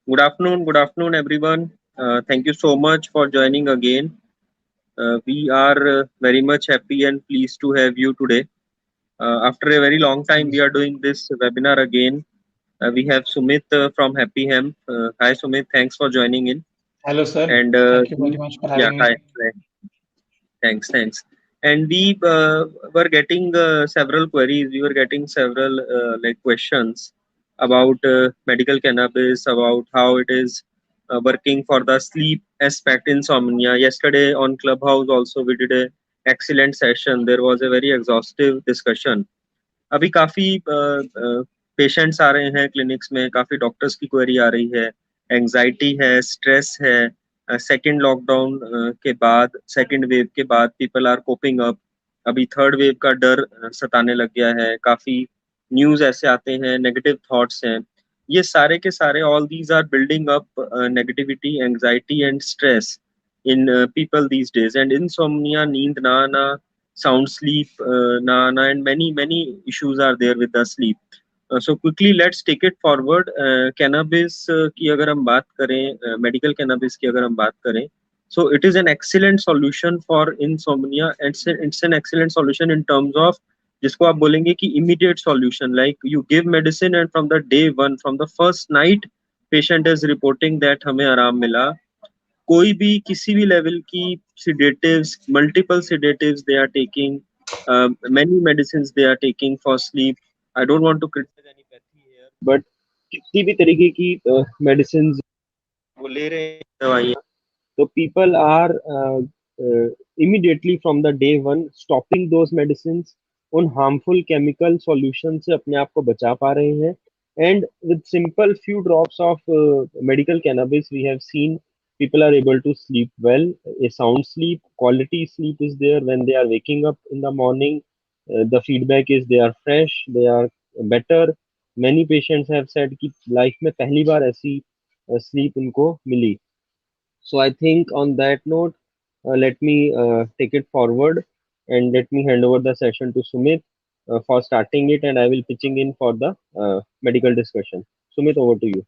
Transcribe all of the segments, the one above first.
Good afternoon, everyone. Thank you so much for joining again. We are very much happy and pleased to have you today. After a very long time, we are doing this webinar again. We have Sumit from Happy Hemp. Hi, Sumit. Thanks for joining in. Hello, sir. And Thank you very much for yeah, having me. hi. Thanks. And we were getting several queries. We were getting several like questions about medical cannabis, about how it is working for the sleep aspect, insomnia. Yesterday on Clubhouse also we did a excellent session. There was a very exhaustive discussion. अभी काफी patients आ रहे हैं clinics में, काफी doctors की query आ रही है, anxiety है, स्ट्रेस है, सेकंड लॉकडाउन के बाद, सेकंड वेव के बाद पीपल आर कोपिंग अप, अभी थर्ड वेव का डर सताने लग गया है, काफी न्यूज ऐसे आते हैं, नेगेटिव थॉट्स हैं, ये सारे के सारे all these are building up negativity, anxiety and stress in people these days, and insomnia, नींद ना आना, sound sleep na na, and many issues are there with the sleep. So quickly let's take it forward. Cannabis की अगर हम बात करें, medical cannabis की अगर हम बात करें, so it is an excellent solution for insomnia, and it's an excellent solution in terms of जिसको आप बोलेंगे कि immediate solution, like you give medicine and from the day one, from the first night, patient is reporting that हमें आराम मिला. कोई भी किसी भी लेवल की sedatives, multiple sedatives they are taking, many medicines they are taking for sleep. I don't want to criticize any pathy here, but किसी भी तरीके की medicines वो ले रहे हैं दवाइयाँ, तो people are immediately from the day one stopping those medicines, उन harmful chemical solution से अपने आप को बचा पा रहे हैं. And with simple few drops of medical cannabis, we have seen people are able to sleep well, a sound sleep, quality sleep is there when they are waking up in the morning. The feedback is they are fresh, they are better. Many patients have said कि life में पहली बार ऐसी sleep उनको मिली. So I think on that note, let me take it forward and let me hand over the session to Sumit for starting it, and I will pitching in for the medical discussion. Sumit, over to you.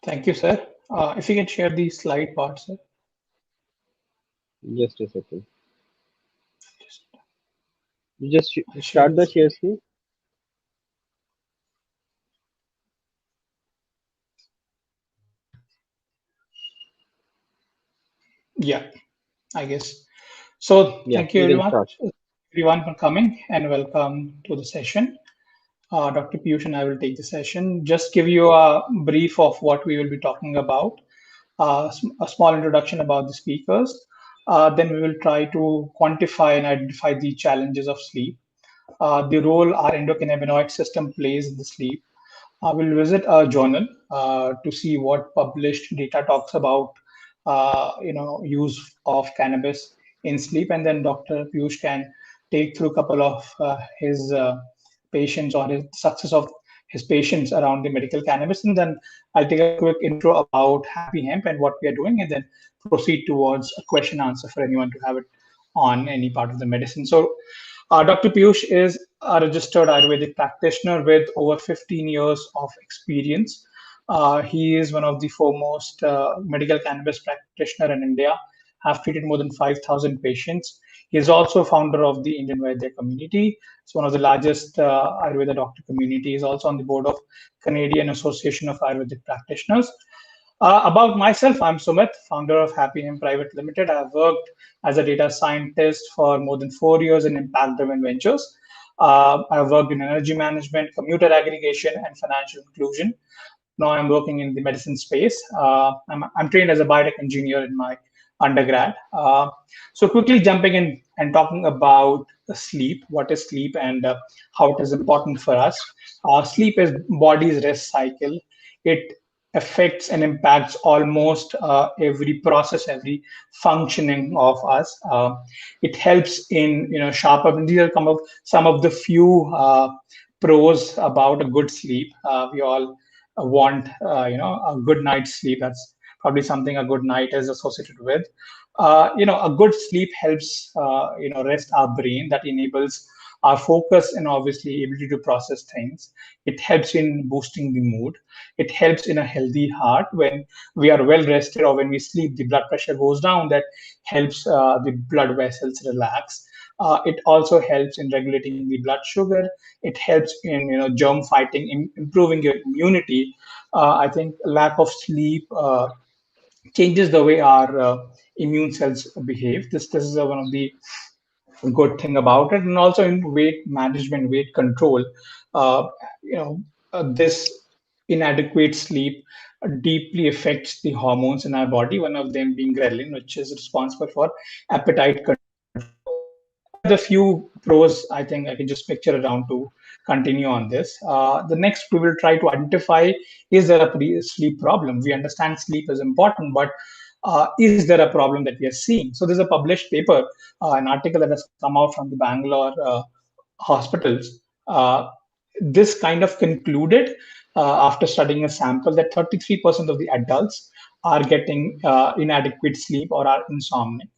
Thank you, sir. If you can share the slide part, sir. Just a second. Just, You just I'll share start the this. share screen. Yeah, I guess. So Yeah, thank you you can start. everyone for coming and welcome to the session. Dr. Piyush and I will take the session. Just give you a brief of what we will be talking about, a small introduction about the speakers. Then we will try to quantify and identify the challenges of sleep, the role our endocannabinoid system plays in the sleep. We'll visit a journal to see what published data talks about, use of cannabis in sleep, and then Dr. Piyush can take through a couple of his patients or his success of his patients around the medical cannabis, and then I'll take a quick intro about Happy Hemp and what we are doing, and then proceed towards a question answer for anyone to have it on any part of the medicine. So Dr. Piyush is a registered Ayurvedic practitioner with over 15 years of experience. He is one of the foremost medical cannabis practitioner in India, have treated more than 5,000 patients. He is also founder of the Indian Vaidya community. It's one of the largest Ayurveda doctor community. He's also on the board of Canadian Association of Ayurvedic Practitioners. About myself, I'm Sumit, founder of Happy Hemp Private Limited. I've worked as a data scientist for more than 4 years in impact-driven ventures. I've worked in energy management, commuter aggregation, and financial inclusion. Now I'm working in the medicine space. I'm trained as a biotech engineer in my undergrad. So quickly jumping in and talking about sleep, what is sleep and how it is important for us. Sleep is body's rest cycle. It affects and impacts almost every process, every functioning of us. It helps in sharper. These are some of the few pros about a good sleep. We all want a good night's sleep. That's probably something a good night is associated with. A good sleep helps rest our brain. That enables our focus and obviously ability to process things. It helps in boosting the mood. It helps in a healthy heart. When we are well rested or when we sleep, the blood pressure goes down. That helps the blood vessels relax. It also helps in regulating the blood sugar. It helps in germ fighting, improving your immunity. I think lack of sleep changes the way our immune cells behave. This is one of the good thing about it. And also in weight management, weight control, uh, this inadequate sleep deeply affects the hormones in our body, one of them being ghrelin, which is responsible for appetite control. So these are the few pros I think I can just picture around to continue on this. The next we will try to identify, is there a sleep problem? We understand sleep is important, but is there a problem that we are seeing? So there's a published paper, an article that has come out from the Bangalore hospitals. This kind of concluded after studying a sample that 33% of the adults are getting inadequate sleep or are insomniac.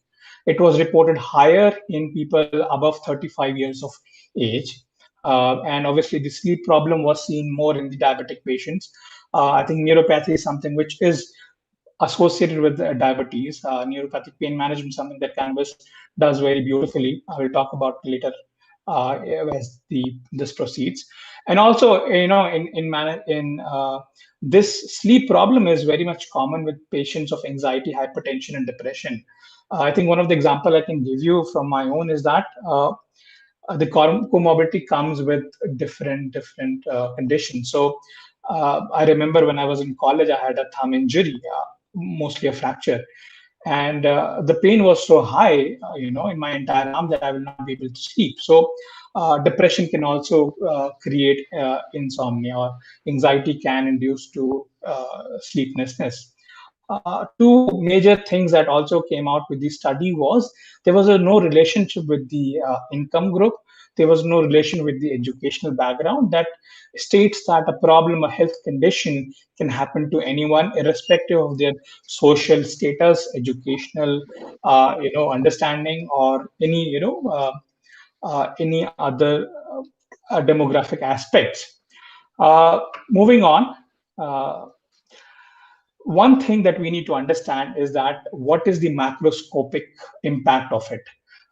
It was reported higher in people above 35 years of age. And obviously, the sleep problem was seen more in the diabetic patients. I think neuropathy is something which is associated with diabetes. Neuropathic pain management, something that Cannabis does very beautifully. I will talk about later as this proceeds. And also, this sleep problem is very much common with patients of anxiety, hypertension, and depression. I think one of the example I can give you from my own is that the comorbidity comes with different conditions. So I remember when I was in college, I had a thumb injury, mostly a fracture, and the pain was so high, in my entire arm that I will not be able to sleep. So depression can also create insomnia, or anxiety can induce to sleeplessness. Two major things that also came out with the study was there was no relationship with the income group. There was no relation with the educational background. That states that a problem, a health condition, can happen to anyone, irrespective of their social status, educational, understanding, or any other demographic aspects. Moving on. Uh, One thing that we need to understand is that what is the macroscopic impact of it,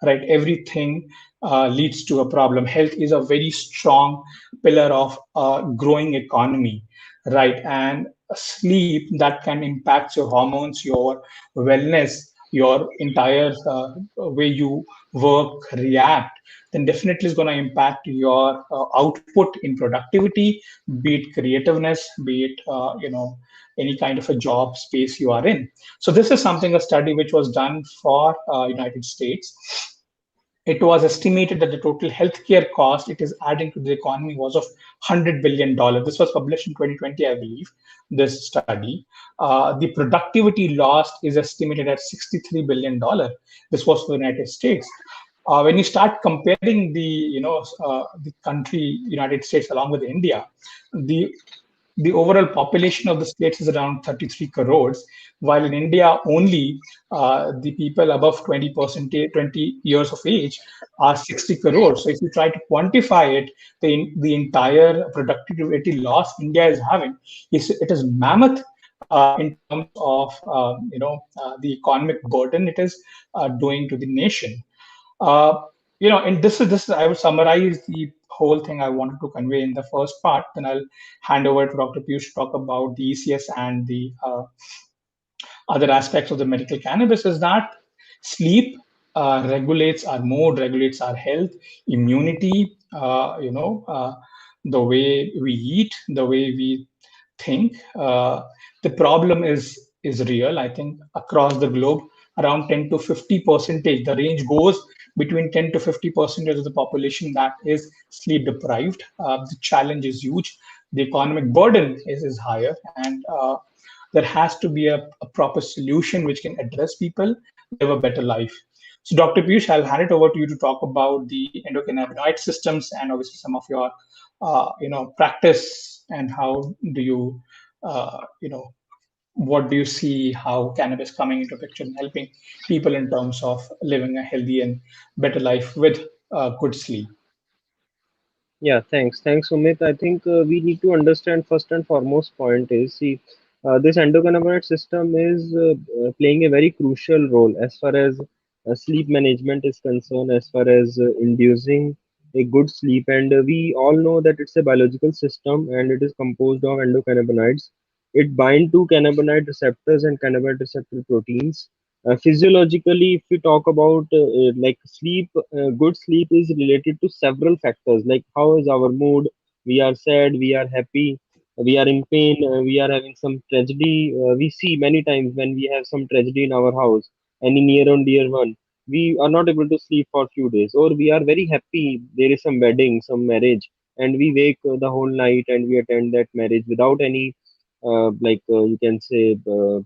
right? Everything leads to a problem. Health is a very strong pillar of a growing economy, right? And sleep that can impact your hormones, your wellness, your entire way you work, react, then definitely is going to impact your output in productivity, be it creativeness, be it any kind of a job space you are in. So this is something, a study which was done for United States. It was estimated that the total healthcare cost it is adding to the economy was of $100 billion. This was published in 2020, I believe. This study, the productivity lost is estimated at $63 billion. This was for the United States. When you start comparing the country United States along with India, the the overall population of the states is around 33 crores, while in India only the people above 20 years of age are 60 crores. So if you try to quantify it, the entire productivity loss India is having it is mammoth in terms of the economic burden it is doing to the nation. Uh, and this is I would summarize the whole thing I wanted to convey in the first part. Then I'll hand over to Dr. Piyush to talk about the ECS and the other aspects of the medical cannabis. Is that sleep regulates our mood, regulates our health, immunity, the way we eat, the way we think. The problem is real. I think across the globe, around 10 to 50 percentage, the range goes between 10 to 50 percentage of the population that is sleep deprived. The challenge is huge. The economic burden is higher, and there has to be a proper solution which can address people live a better life. So, Dr. Piyush, I'll hand it over to you to talk about the endocannabinoid systems and obviously some of your, practice and how do you, what do you see how cannabis coming into picture and helping people in terms of living a healthy and better life with good sleep. Yeah, thanks, Sumit. I think we need to understand first and foremost point is, see, this endocannabinoid system is playing a very crucial role as far as sleep management is concerned, as far as inducing a good sleep. And we all know that it's a biological system and it is composed of endocannabinoids. It bind to cannabinoid receptors and cannabinoid receptor proteins. Physiologically, if we talk about like sleep, good sleep is related to several factors, like how is our mood, we are sad, we are happy, we are in pain, we are having some tragedy. We see many times when we have some tragedy in our house, any near or dear one, we are not able to sleep for few days, or we are very happy, there is some wedding, some marriage, and we wake the whole night and we attend that marriage without any you can say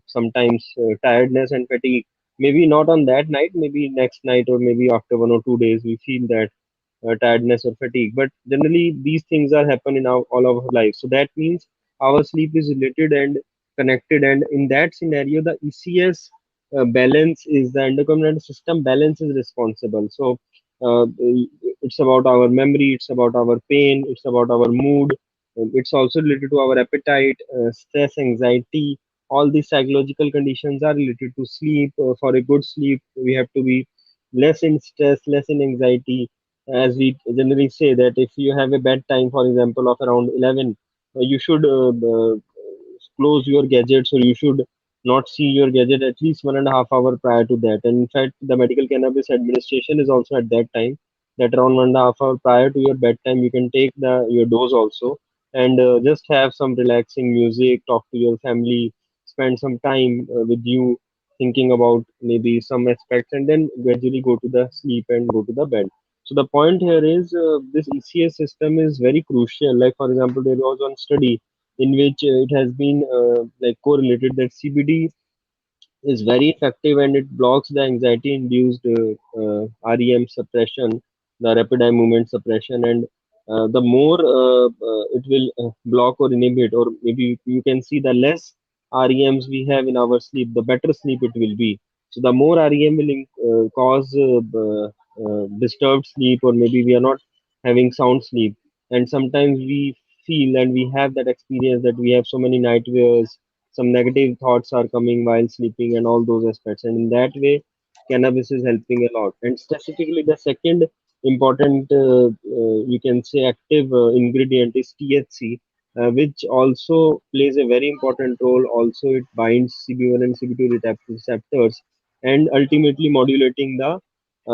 sometimes tiredness and fatigue. Maybe not on that night, maybe next night, or maybe after 1 or 2 days we feel that tiredness or fatigue. But generally these things are happen in all of our lives, so that means our sleep is related and connected. And in that scenario, the ECS balance is the endocannabinoid system balance is responsible. So it's about our memory, it's about our pain, it's about our mood. It's also related to our appetite, stress, anxiety. All these psychological conditions are related to sleep. For a good sleep, we have to be less in stress, less in anxiety. As we generally say that if you have a bedtime, for example, of around 11, you should close your gadgets, or you should not see your gadget at least 1.5 hours prior to that. And in fact, the medical cannabis administration is also at that time, that around 1.5 hours prior to your bedtime, you can take the your dose also, and just have some relaxing music, talk to your family, spend some time with you, thinking about maybe some aspects, and then gradually go to the sleep and go to the bed. So the point here is this ECS system is very crucial. Like for example, there was one study in which it has been like correlated that CBD is very effective and it blocks the anxiety induced REM suppression, the rapid eye movement suppression. And the more it will block or inhibit, or maybe you can see the less REMs we have in our sleep, the better sleep it will be. So the more REM will cause disturbed sleep, or maybe we are not having sound sleep. And sometimes we feel and we have that experience that we have so many nightmares, some negative thoughts are coming while sleeping, and all those aspects. And in that way, cannabis is helping a lot. And specifically, the second important, you can say, active ingredient is THC, which also plays a very important role. Also, it binds CB1 and CB2 receptors, and ultimately modulating the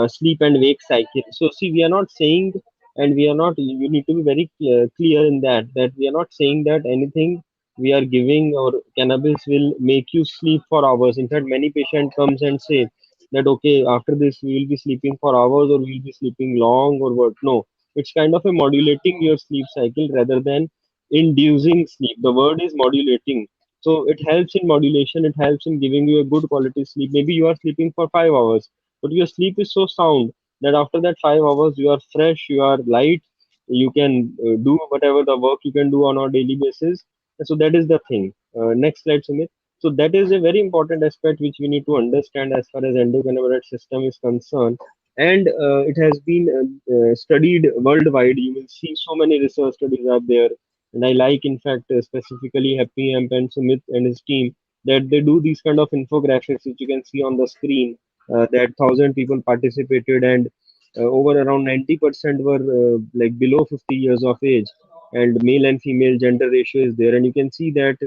sleep and wake cycle. So, see, we are not saying, and we are not, you need to be very clear in that we are not saying that anything we are giving or cannabis will make you sleep for hours. In fact, many patient comes and say that okay, after this we will be sleeping for hours, or we will be sleeping long, or what. No, it's kind of a modulating your sleep cycle rather than inducing sleep. The word is modulating. So it helps in modulation, it helps in giving you a good quality sleep. Maybe you are sleeping for 5 hours, but your sleep is so sound that after that 5 hours you are fresh, you are light, you can do whatever the work you can do on a daily basis. So that is the thing. Next slide, Sumit. So that is a very important aspect which we need to understand as far as endocannabinoid system is concerned. And it has been studied worldwide. You will see so many research studies are there. And I like, in fact, specifically Happy Amp and Sumit and his team, that they do these kind of infographics which you can see on the screen. That 1,000 people participated, and over around 90% were like below 50 years of age, and male and female gender ratio is there. And you can see that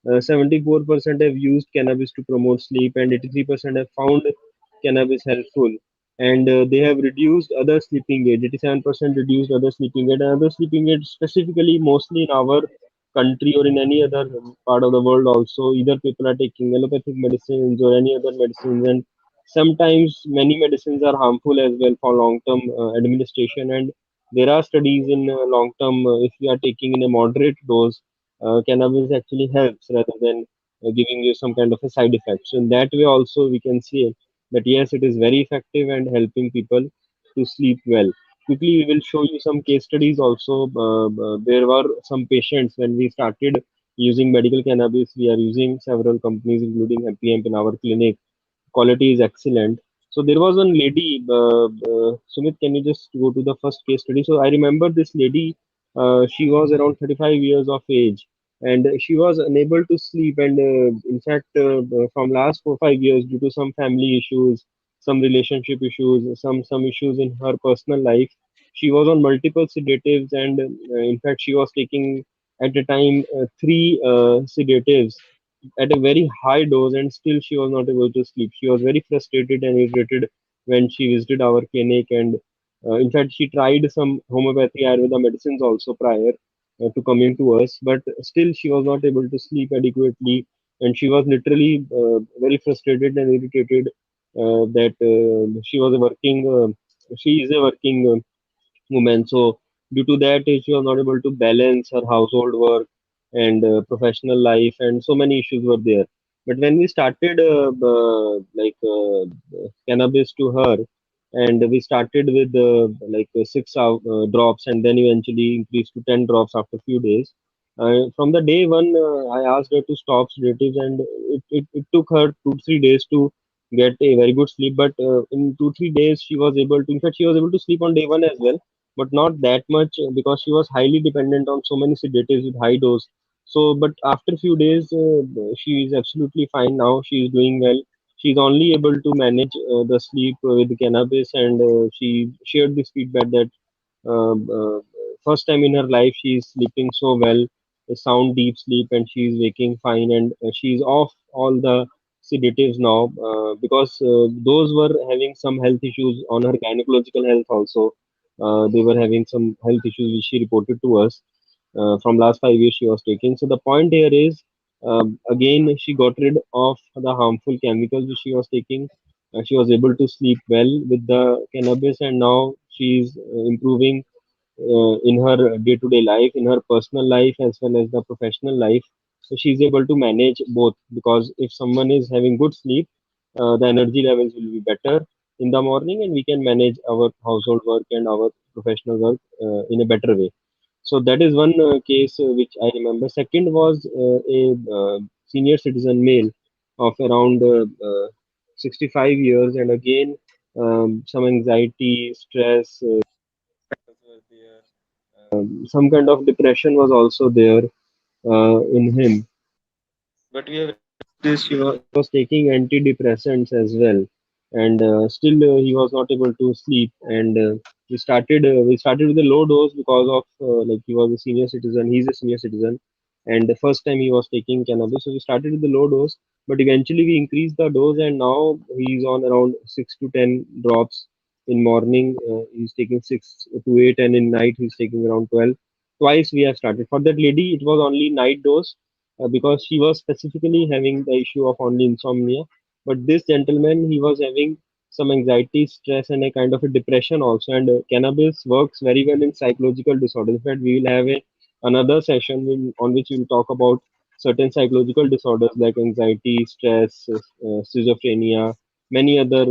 74% have used cannabis to promote sleep, and 83% have found cannabis helpful. And they have reduced other sleeping aid. 87% reduced other sleeping aid, and other sleeping aid specifically mostly in our country or in any other part of the world also. Either people are taking allopathic medicines or any other medicines, and sometimes many medicines are harmful as well for long term administration. And there are studies in long term, if you are taking in a moderate dose, cannabis actually helps rather than giving you some kind of a side effect. So in that way also we can see that yes, it is very effective and helping people to sleep well. Quickly, we will show you some case studies also. There were some patients when we started using medical cannabis. We are using several companies, including Happy Hemp, in our clinic. Quality is excellent. So there was one lady, Sumit, can you just go to the first case study? So I remember this lady. She was around 35 years of age, and she was unable to sleep. And in fact, from last 4 5 years, due to some family issues, some relationship issues, some issues in her personal life, she was on multiple sedatives, and in fact, she was taking at a time three sedatives at a very high dose, and still she was not able to sleep. She was very frustrated and irritated when she visited our clinic, and in fact, she tried some homeopathy Ayurveda medicines also prior to coming to us, but still she was not able to sleep adequately, and she was literally very frustrated and irritated that she was a working, she is a working woman. So due to that, she was not able to balance her household work and professional life, and so many issues were there. But when we started cannabis to her, and we started with drops, and then eventually increased to 10 drops after few days. From the day one, I asked her to stop sedatives, and it took her 2 3 days to get a very good sleep. But in 2 3 days, she was able to. In fact, she was able to sleep on day one as well, but not that much because she was highly dependent on so many sedatives with high dose. So, but after a few days, she is absolutely fine now. She is doing well. She's only able to manage the sleep with the cannabis, and she shared this feedback that um, uh, first time in her life she is sleeping so well, a sound deep sleep, and she is waking fine, and she is off all the sedatives now because those were having some health issues on her gynecological health also. They were having some health issues which she reported to us from last 5 years she was taking. So the point here is, again, she got rid of the harmful chemicals which she was taking. She was able to sleep well with the cannabis, and now she is improving in her day-to-day life, in her personal life as well as the professional life. So she's able to manage both, because if someone is having good sleep, the energy levels will be better in the morning, and we can manage our household work and our professional work in a better way. So that is one case which I remember. Second was a senior citizen male of around 65 years, and again some anxiety, stress factors were there. Some kind of depression was also there in him. But we have reduced this. He was taking antidepressants as well, and still he was not able to sleep. And we started with a low dose because of like he was a senior citizen. He's a senior citizen, and the first time he was taking cannabis, so we started with the low dose. But eventually we increased the dose, and now he's on around 6 to 10 drops in morning. He's taking 6 to 8, and in night he's taking around 12. Twice we have started. For that lady, it was only night dose because she was specifically having the issue of only insomnia. But this gentleman, he was having some anxiety, stress, and a kind of a depression also. And cannabis works very well in psychological disorders. In fact, we will have another session on which we will talk about certain psychological disorders like anxiety, stress, schizophrenia, many other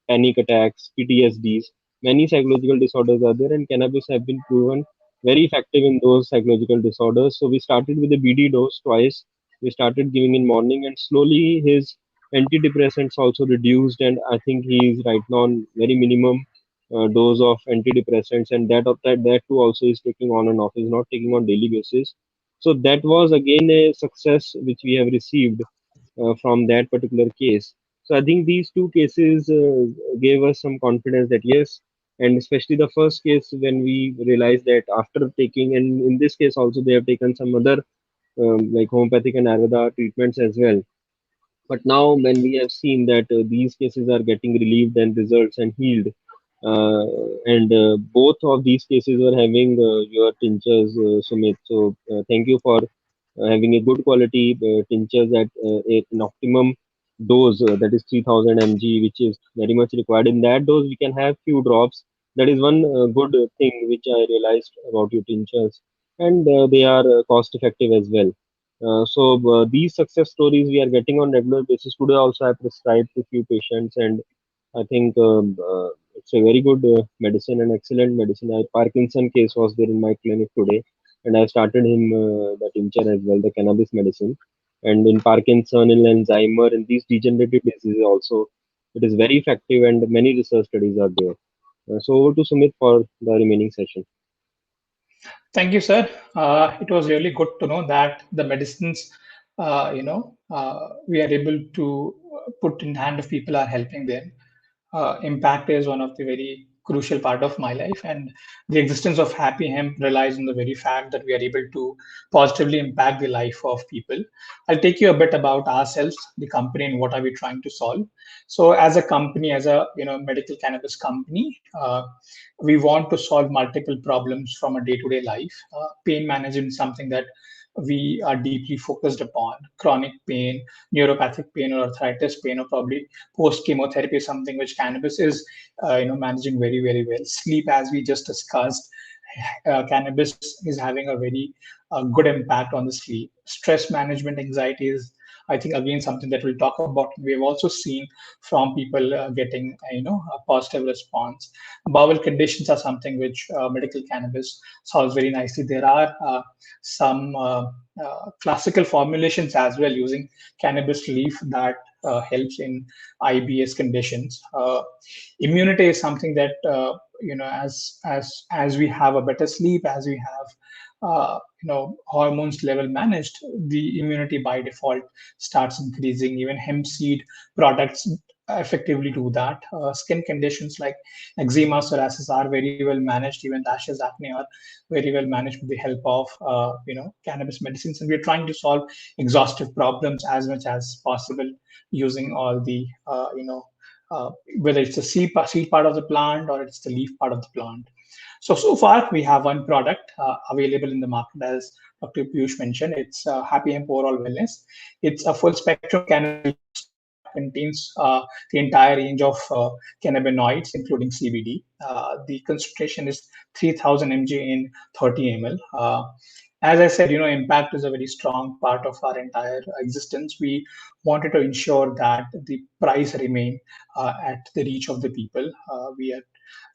panic attacks, PTSDs. Many psychological disorders are there, and cannabis have been proven very effective in those psychological disorders. So we started with a BD dose twice. We started giving in morning, and slowly his antidepressants also reduced, and I think he is right now on very minimum dose of antidepressants, and that too also is taking on and off. Is not taking on daily basis. So that was again a success which we have received from that particular case. So I think these two cases gave us some confidence that yes, and especially the first case when we realized that after taking, and in this case also they have taken some other like homeopathic and Ayurveda treatments as well. But now, when we have seen that these cases are getting relieved and results and healed, and both of these cases were having your tinctures, Sumit. So, thank you for having a good quality tinctures at an optimum dose, that is 3000 mg, which is very much required. In that dose, we can have few drops. That is one good thing which I realized about your tinctures, and they are cost effective as well. So these success stories we are getting on regular basis. Today also I prescribed to few patients, and I think it's a very good medicine and excellent medicine. Parkinson case was there in my clinic today, and I started him the tincture as well, the cannabis medicine. And in Parkinson, in Alzheimer, in these degenerative diseases also, it is very effective, and many research studies are there. So over to Sumit for the remaining session. Thank you, sir. It was really good to know that the medicines, we are able to put in hand of people are helping them. Impact is one of the very crucial part of my life, and the existence of happy hemp relies on the very fact that we are able to positively impact the life of people. I'll take you a bit about ourselves, the company, and what are we trying to solve. So as a company, as a medical cannabis company, we want to solve multiple problems from a day-to-day life. Pain management is something that we are deeply focused upon. Chronic pain, neuropathic pain, or arthritis pain, or probably post chemotherapy is something which cannabis is managing very, very well. Sleep, as we just discussed, cannabis is having a very good impact on the sleep. Stress management, anxiety is, I think, again something that we'll talk about. We have also seen from people getting a positive response. Bowel conditions are something which medical cannabis solves very nicely. There are some classical formulations as well using cannabis leaf that helps in IBS conditions. Immunity is something that as we have a better sleep, as we have hormones level managed, the immunity by default starts increasing. Even hemp seed products effectively do that. Skin conditions like eczema, psoriasis are very well managed. Even rashes, acne are very well managed with the help of cannabis medicines, and we're trying to solve exhaustive problems as much as possible using all the whether it's the seed part of the plant or it's the leaf part of the plant. So far we have one product available in the market, as Dr. Piyush mentioned. It's Happy Hemp Overall Wellness. It's a full spectrum cannabis leaf that contains the entire range of cannabinoids, including CBD. The concentration is 3000 mg in 30 ml. As I said, impact is a very strong part of our entire existence. We wanted to ensure that the price remain at the reach of the people.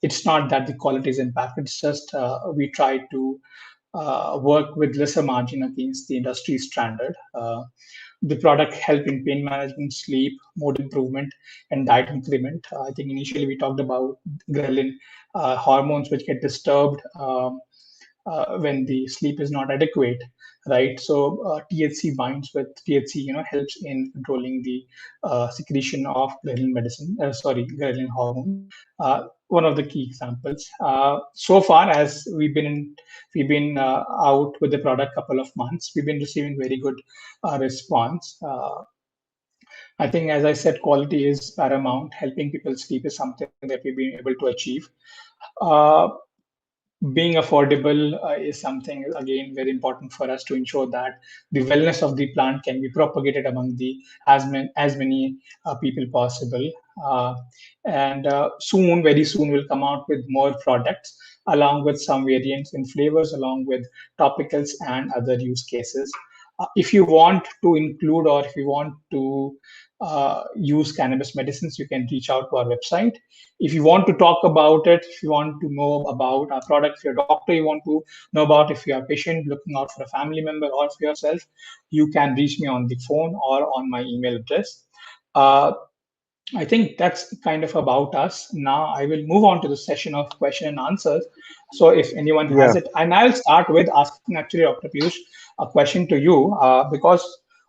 It's not that the quality is impacted. It's just we try to work with lesser margin against the industry standard. The product help in pain management, sleep, mood improvement, and diet increment. I think initially we talked about ghrelin hormones which get disturbed when the sleep is not adequate, right? So THC binds with THC, helps in controlling the secretion of ghrelin hormones. One of the key examples. So far, as we've been out with the product couple of months, we've been receiving very good response. I think, as I said, quality is paramount. Helping people sleep is something that we've been able to achieve. Uh, Being affordable is something again very important for us to ensure that the wellness of the plant can be propagated among the as many people possible. uh, and soon, very soon, we'll come out with more products along with some variants in flavors, along with topicals and other use cases. If you want to include, or if you want to use cannabis medicines, you can reach out to our website. If you want to talk about it, if you want to know about our product, if you're a doctor, you want to know about, if you're a patient looking out for a family member or for yourself, you can reach me on the phone or on my email address. Uh, I think that's kind of about us. Now I will move on to the session of question and answers. So if anyone has Yeah, it, and I'll start with asking actually Dr. Piyush a question to you, because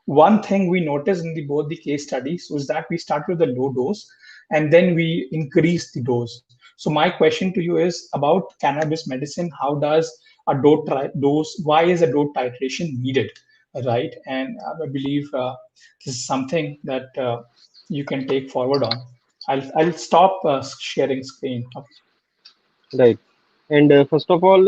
one thing we noticed in both the case studies was that we start with a low dose and then we increase the dose. So my question to you is about cannabis medicine. How does a dose? Why is a dose titration needed, right? And I believe this is something that you can take forward on. I'll stop sharing screen. right. And first of all,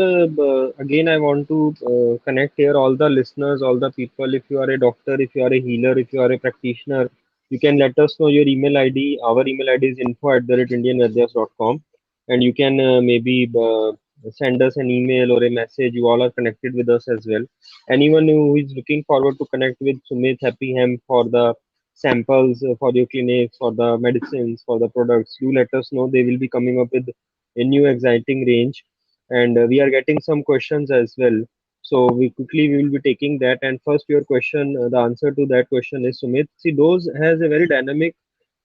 again, I want to connect here all the listeners, all the people. If you are a doctor, if you are a healer, if you are a practitioner, you can let us know your email ID. Our email ID is info@indianvedyas.com, and you can maybe send us an email or a message. You all are connected with us as well. Anyone who is looking forward to connect with Sumit Happy Hemp for the samples, for your clinics, for the medicines, for the products, do let us know. They will be coming up with a new exciting range, and we are getting some questions as well, so we will be taking that. And first, your question, the answer to that question is, Sumit, see, those has a very dynamic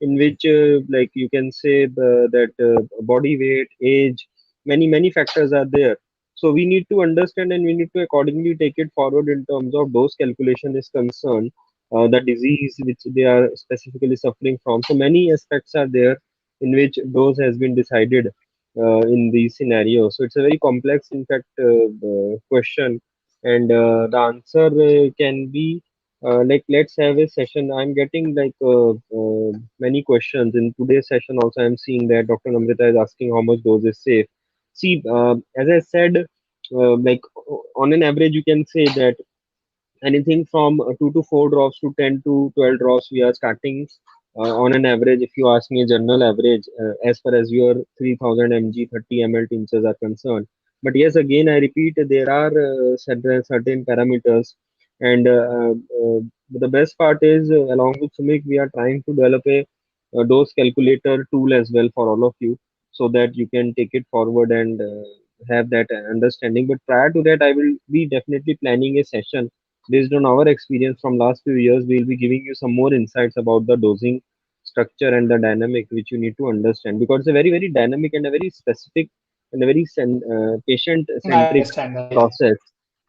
in which like you can say that body weight, age, many factors are there. So we need to understand and we need to accordingly take it forward in terms of dose calculation is concerned, the disease which they are specifically suffering from. So many aspects are there in which dose has been decided in these scenarios. So it's a very complex, in fact, question, and the answer can be like, let's have a session. I'm getting like many questions in today's session. Also, I'm seeing that Dr. Namrita is asking how much dose is safe. See, as I said, like on an average, you can say that anything from 2 to 4 drops to 10 to 12 drops we are starting on an average. If you ask me a general average, as far as your 3000 mg 30 ml tinctures are concerned. But yes, again I repeat, there are certain parameters, and the best part is, along with Sumik, we are trying to develop a dose calculator tool as well for all of you, so that you can take it forward and have that understanding. But prior to that, I will be definitely planning a session based on our experience from last few years. We'll be giving you some more insights about the dosing structure and the dynamic which you need to understand, because it's a very, very dynamic and a very specific and a very patient I centric understand that. Yeah. process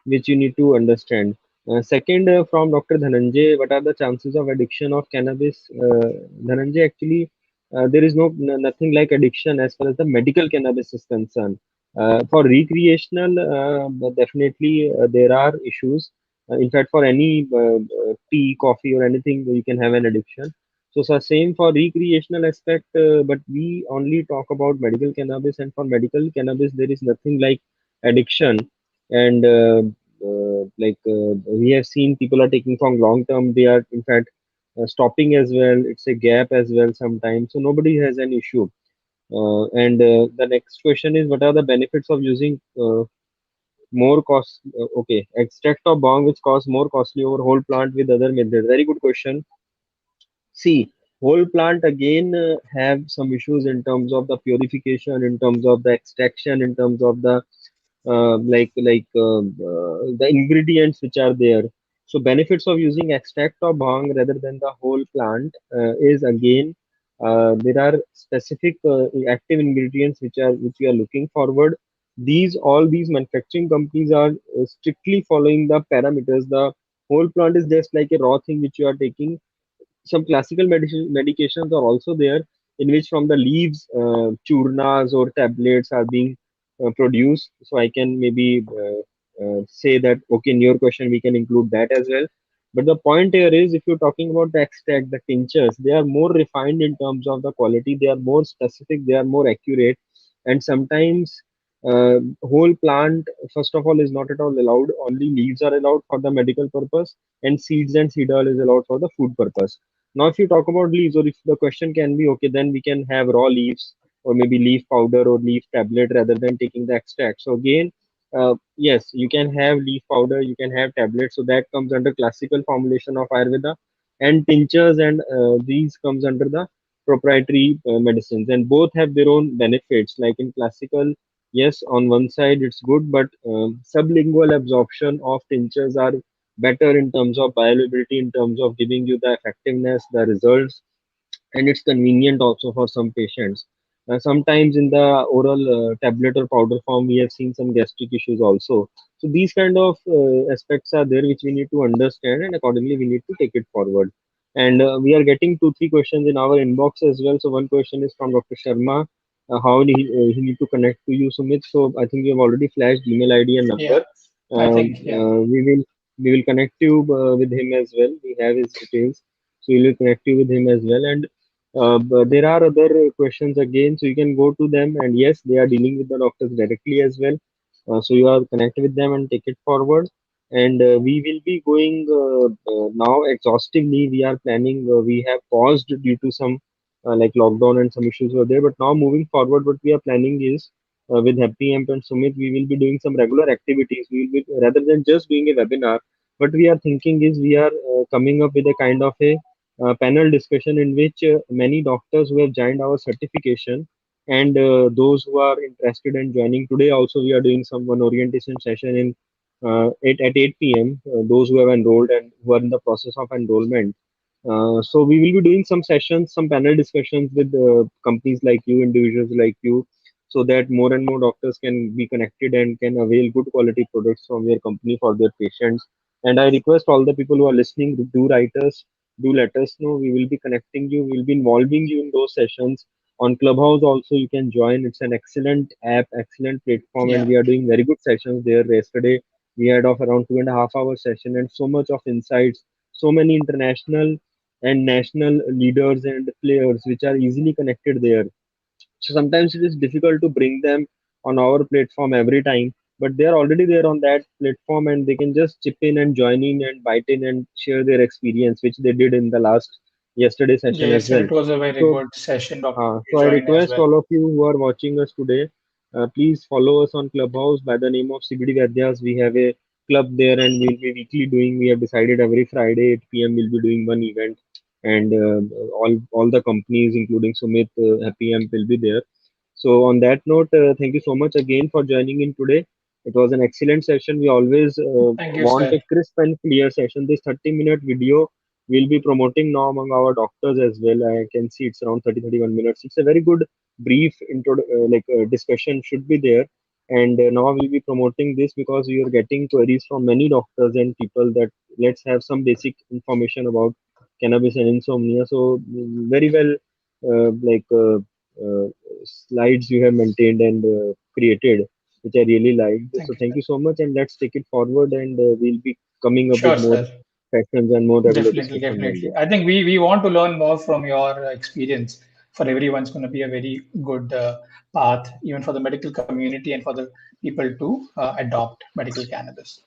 which you need to understand. Second, from Dr. Dhananjay, what are the chances of addiction of cannabis? Dhananjay, actually, there is nothing like addiction as far as the medical cannabis is concerned. For recreational, definitely there are issues. In fact, for any tea, coffee, or anything, you can have an addiction. So same for recreational aspect, but we only talk about medical cannabis, and for medical cannabis, there is nothing like addiction. And we have seen people are taking from long term, they are in fact stopping as well. It's a gap as well sometimes. So nobody has an issue. And the next question is, what are the benefits of using more cost? Okay, extract of bong which costs more costly over whole plant with other methods. Very good question. See, whole plant again have some issues in terms of the purification, in terms of the extraction, in terms of the the ingredients which are there. So benefits of using extract of bhang rather than the whole plant is again, there are specific active ingredients which we are looking forward. These all these manufacturing companies are strictly following the parameters. The whole plant is just like a raw thing which you are taking. Some classical medications are also there, in which from the leaves churnas or tablets are being produced. So I can maybe say that, okay, in your question we can include that as well. But the point here is, if you're talking about the extract, the tinctures, they are more refined in terms of the quality, they are more specific, they are more accurate. And sometimes whole plant, first of all, is not at all allowed. Only leaves are allowed for the medical purpose, and seeds and seed oil is allowed for the food purpose. Now, if you talk about leaves, or if the question can be, okay, then we can have raw leaves or maybe leaf powder or leaf tablet rather than taking the extract. So again, yes, you can have leaf powder, you can have tablets. So that comes under classical formulation of Ayurveda, and tinctures and these comes under the proprietary medicines, and both have their own benefits. Like in classical, yes, on one side it's good, but sublingual absorption of tinctures are better in terms of bioavailability, in terms of giving you the effectiveness, the results, and it's convenient also for some patients. Sometimes in the oral tablet or powder form, we have seen some gastric issues also. So these kind of aspects are there which we need to understand, and accordingly we need to take it forward. And we are getting 2 3 questions in our inbox as well. So one question is from Dr. Sharma. How he need to connect to you, Sumit? So I think you have already flashed email ID and Yeah. number. I think, yeah. We will connect you with him as well. We have his details, so we will connect you with him as well. And but there are other questions again, so you can go to them. And yes, they are dealing with the doctors directly as well. So you are connect with them and take it forward. And we will be going now exhaustively. We are planning. We have paused due to some like lockdown and some issues were there. But now moving forward, what we are planning is, with Happy Amp and Sumit, we will be doing some regular activities. We will be, rather than just doing a webinar, what we are thinking is, we are coming up with a kind of a panel discussion in which many doctors who have joined our certification, and those who are interested in joining. Today also we are doing some one orientation session in 8 at 8 p.m. Those who have enrolled and who are in the process of enrollment. So we will be doing some sessions, some panel discussions with companies like you, individuals like you, so that more and more doctors can be connected and can avail good quality products from your company for their patients. And I request all the people who are listening, do write us, do let us know. We will be connecting you, we'll be involving you in those sessions. On Clubhouse also you can join. It's an excellent app, excellent platform, and Yeah, we are doing very good sessions there. Yesterday we had of around 2.5 hour session, and so much of insights, so many international and national leaders and players which are easily connected there. So sometimes it is difficult to bring them on our platform every time, but they are already there on that platform, and they can just chip in and join in and bite in and share their experience, which they did in the last yesterday yeah. session as Yesterday well. it was a very So good session, Dr. so I Join as request well. all of you who are watching us today, please follow us on Clubhouse by the name of CBD Vadyas. We have a club there, and we'll be weekly doing. We have decided every Friday 8 p.m. we'll be doing one event, and all the companies, including Sumit, Happy Amp, will be there. So on that note, thank you so much again for joining in today. It was an excellent session. We always Thank you, want sir. a crisp and clear session. This 30-minute video we'll be promoting now among our doctors as well. I can see it's around 30-31 minutes. It's a very good brief discussion should be there. And now we'll be promoting this because we are getting queries from many doctors and people that let's have some basic information about cannabis and insomnia. So very well, uh, slides you have maintained and created, which I really liked. Thank So you, thank sir. you so much, and let's take it forward. And we'll be coming up with Sure, more sir. sessions and more regular Definitely, discussions on definitely. this. I think we want to learn more from your experience. For everyone's going to be a very good path, even for the medical community and for the people to adopt medical cannabis.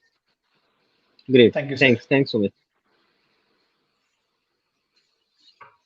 Great. Thank you, sir. Thanks. Thanks so much.